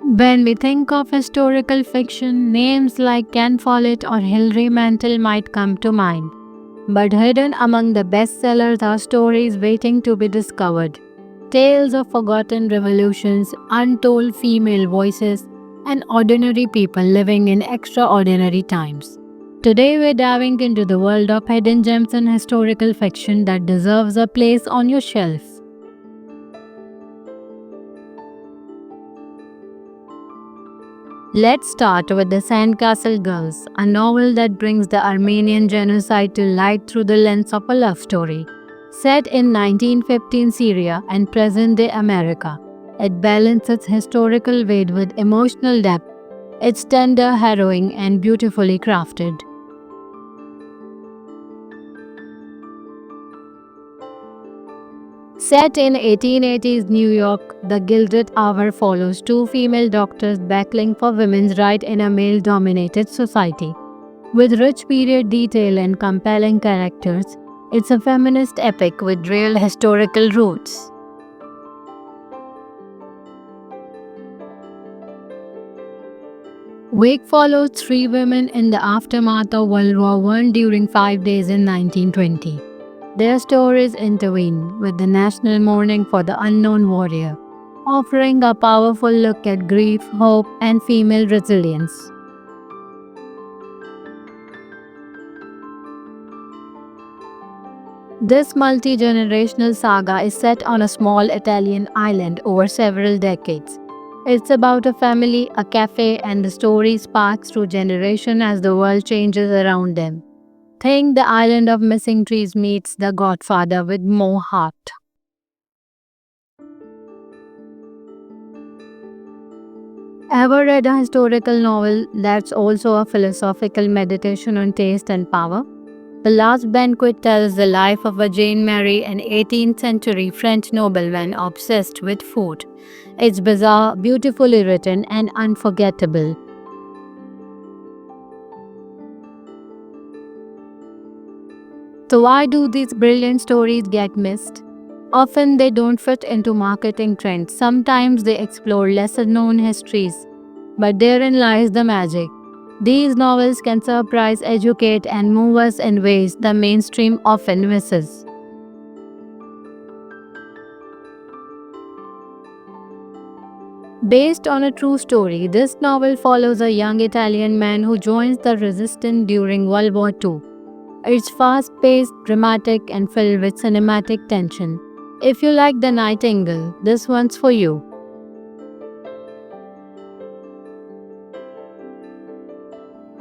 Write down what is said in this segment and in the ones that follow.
When we think of historical fiction, names like Ken Follett or Hilary Mantel might come to mind. But hidden among the bestsellers are stories waiting to be discovered. Tales of forgotten revolutions, untold female voices, and ordinary people living in extraordinary times. Today, we're diving into the world of hidden gems in historical fiction that deserves a place on your shelf. Let's start with The Sandcastle Girls, a novel that brings the Armenian genocide to light through the lens of a love story. Set in 1915 Syria and present day America, it balances historical weight with emotional depth. It's tender, harrowing, and beautifully crafted. Set in 1880s New York, The Gilded Hour follows two female doctors battling for women's rights in a male-dominated society. With rich period detail and compelling characters, it's a feminist epic with real historical roots. Wake follows three women in the aftermath of World War I during 5 days in 1920. Their stories intervene with the national mourning for the unknown warrior, offering a powerful look at grief, hope, and female resilience. This multi-generational saga is set on a small Italian island over several decades. It's about a family, a cafe, and the story sparks through generation as the world changes around them. Think the island of missing trees meets The Godfather with more heart. Ever read a historical novel that's also a philosophical meditation on taste and power? The Last Banquet tells the life of a Jane Mary, an 18th century French nobleman obsessed with food. It's bizarre, beautifully written, and unforgettable. So, why do these brilliant stories get missed? Often they don't fit into marketing trends. Sometimes they explore lesser known histories. But therein lies the magic. These novels can surprise, educate, and move us in ways the mainstream often misses. Based on a true story, this novel follows a young Italian man who joins the resistance during World War II. It's fast paced, dramatic, and filled with cinematic tension. If you like The Nightingale, this one's for you.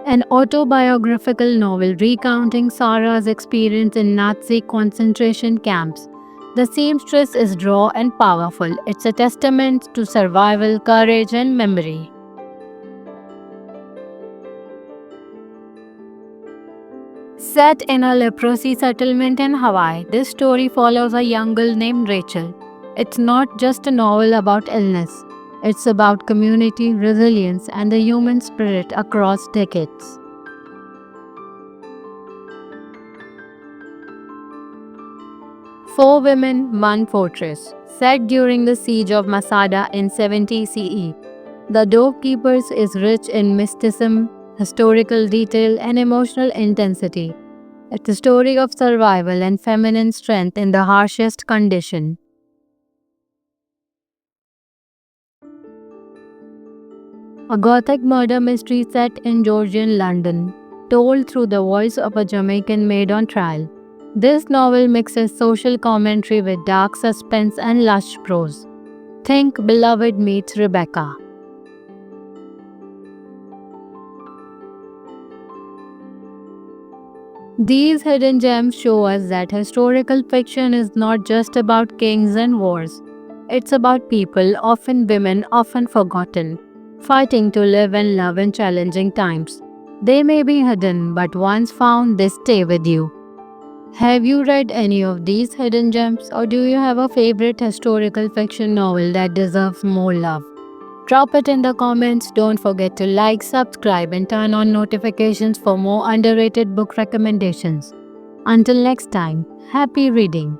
An autobiographical novel recounting Sarah's experience in Nazi concentration camps. The seamstress is raw and powerful. It's a testament to survival, courage, and memory. Set in a leprosy settlement in Hawaii, this story follows a young girl named Rachel. It's not just a novel about illness, it's about community, resilience, and the human spirit across decades. Four Women, One Fortress. Set during the siege of Masada in 70 CE. The Doorkeepers is rich in mysticism, historical detail, and emotional intensity. It's a story of survival and feminine strength in the harshest condition. A gothic murder mystery set in Georgian London, told through the voice of a Jamaican maid on trial. This novel mixes social commentary with dark suspense and lush prose. Think Beloved meets Rebecca. These hidden gems show us that historical fiction is not just about kings and wars. It's about people, often women, often forgotten, fighting to live and love in challenging times. They may be hidden, but once found, they stay with you. Have you read any of these hidden gems, or do you have a favorite historical fiction novel that deserves more love? Drop it in the comments. Don't forget to like, subscribe, and turn on notifications for more underrated book recommendations. Until next time, happy reading.